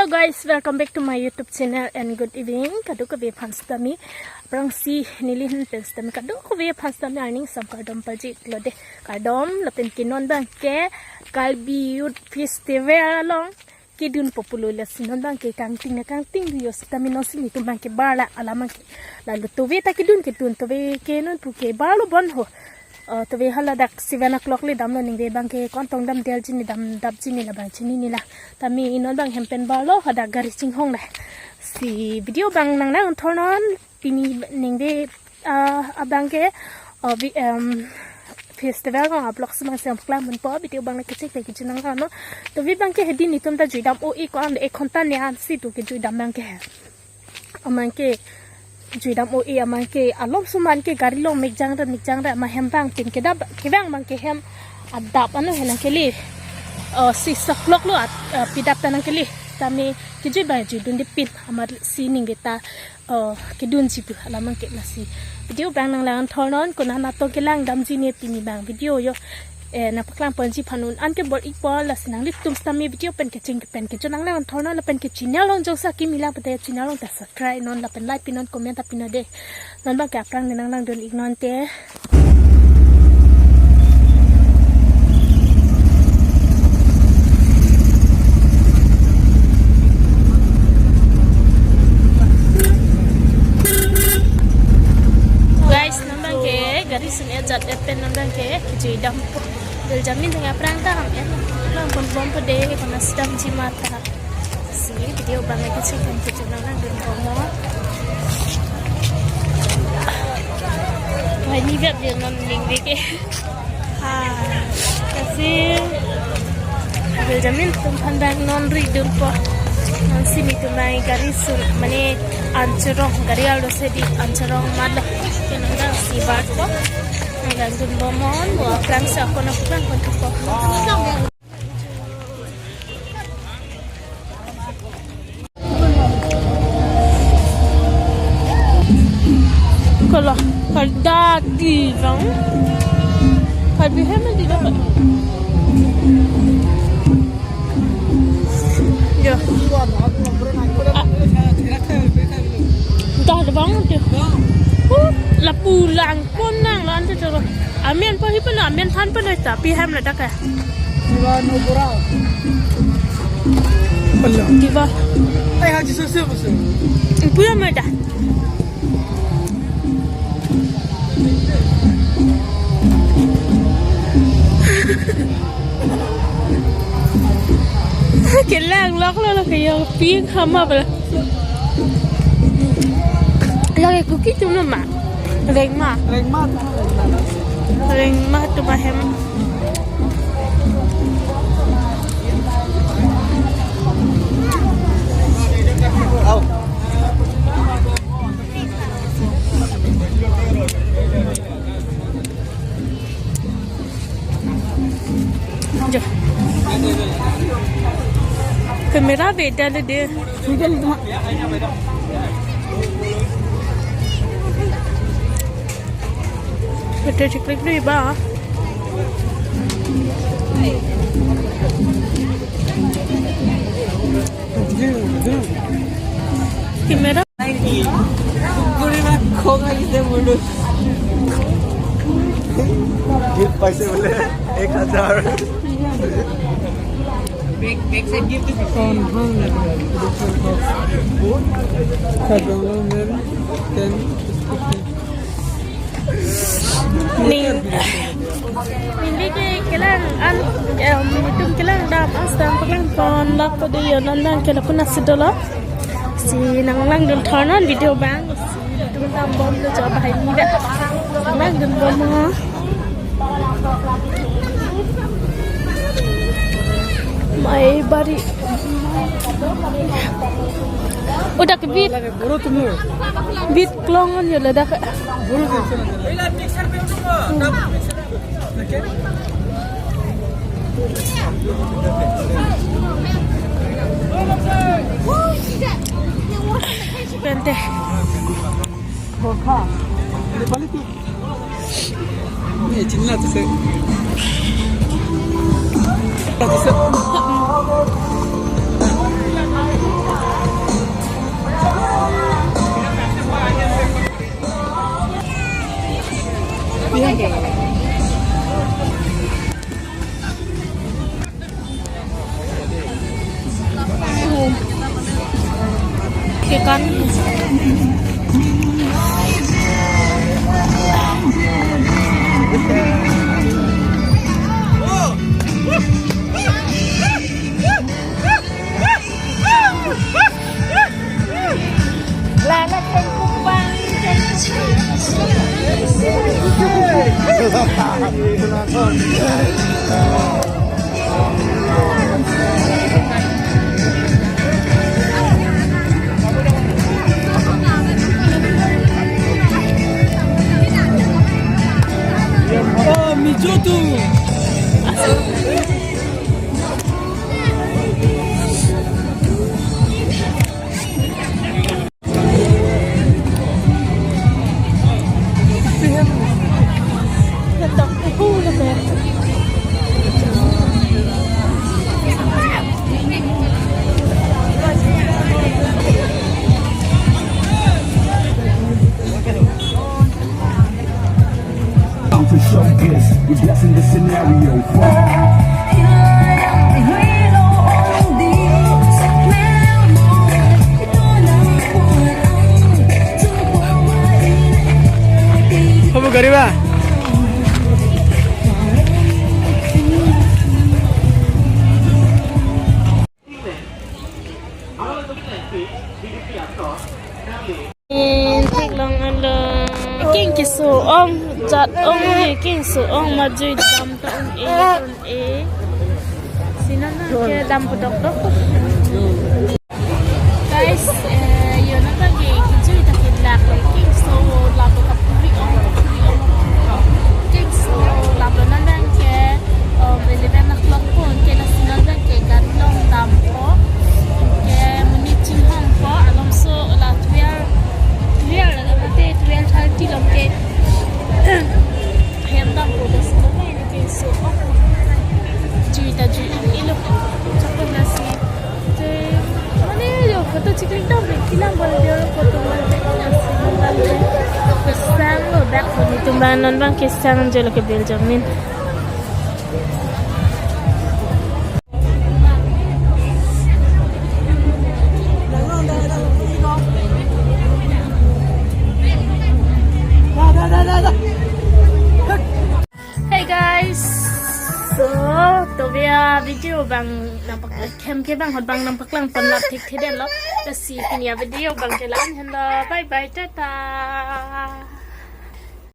Hello guys, welcome back to my YouTube channel and good evening. Kadu ko be panstami, prang si nilihin panstami. Kadu ko be panstami earning some kardom paji lode. Kardom lapen kinon bang ke kalbi youth festival along. Kidun popular sinon bang ke kangting bios kami nosin itu bang ke bala alaman ke. Lalu tuwe ta kidun tuwe ke non pu ke balu bon ho. Tuwe hala dak 7 o'clock li dam lo ning be bang ke kontong dam del jini dam dab jini la bang chini ni la. Tami inon bang hempen balo hada gari ching hong la. Si video bang nang turn on pini ning be abang ke festival ko upload semang sem klam mun po video bang nakicik ke jinang no. Tuwe bang ke hedin ni tum ta juidam o i ko an e kontan ne an si tu ke juidam bang ke amang ke juidam o i amang ke alom suman ke gari lo mikjang ra ma hembang tin ke dab ke bang mang ke hem adap anu henan ke li 6 o'clock lo pidap tanang ke li tami ke jui bang juidun dipin amar sining kita ke dun jibu alamang ke nasi video bang nang lang turn on ko na to ke lang dam jini pini bang video yo na paklang panji phanun an ke bor ikpol la sinang lit tum stami video pen ke ching pen ke chunang lang turn on la pen ke channel long jong sa ki milang pate channel long ta subscribe non la pen like pinon comment apina de non ba ka prang nang lang don ignon te guys nambang ke garis ni ajat pen nambang ke jui dam del jamin dengan perang tam ya lang bom pede kena sedang jimata si video banget kecil dan kecil nang dan komo wah ni biar dia non ning ke kasih del jamin tum pandang non ridul po non sini tu mai garis mane ancerong gari aldo sedi ancerong mad kenanga si bar po Nagandun bomon, buah perang sa ako na perang kontuko. Kalau di bang, kalau hemen di dapat. Ya. Dah ada bangun tu. La pulang pun nang lan tu terus. Amin pun hipan amin than pun dah tapi ham lah dah ke. Diva no bora. Allah. Diva. Ay haji sese bese. Puya meda. Kelang lok lo kayak ping hama bela. Lagi cookie tu nama. Reng ma tu bahem kamera beda le dia betul ciklik dulu ba kamera पूरी में खोगा इसे बोलो गिफ्ट पैसे बोले 1000 बैक से गिफ्ट कौन Hindi kailan itong kailan dapat ang paglang kon lock ko diyo nandang kailan ko na si Dolo si nang lang dun turn on video bang itong tambom na job bahay nila nang dun ba mga may bari udah ke beat buru tumu beat klongan yun lada ka buru कैसे पहला मिक्सर पे उठो Pente. खोखा ये वाली तू ये चिल्ला तो से ke kan là nó thêm cung băng Oh, mi jotu. Letak letak To showcase, we're blessing the scenario. Apa gariba? thích lòng ăn là kinh cái số ông giật ông thì kinh số ông mà duy đâm tao ông ế xin nó kia đâm vào độc đốc guys giờ nó có gì cái duy ta hiện lạc lại kinh số làm vào cặp quý ông kinh số làm vào nó đang kia về để đang lắc phone kia nó xin nó đang kia gắn lông đâm có kia mình chim hong có alom so là Real là cái tê real thay chỉ làm cái hiện đang của cái số này là cái số chú ta chú ý lúc chắc là nasi thế mà nếu giờ photo chỉ click đâu để khi làm bao nhiêu photo mà nasi làm cái sang rồi back của mình tung ban non bang cái sang giờ là cái bel jamin Hey guys, so to video bang nampak cam ke bang hot bang nampak lang panlat thik thiden lo. Ta si pinya video bang jalan hello bye bye tata.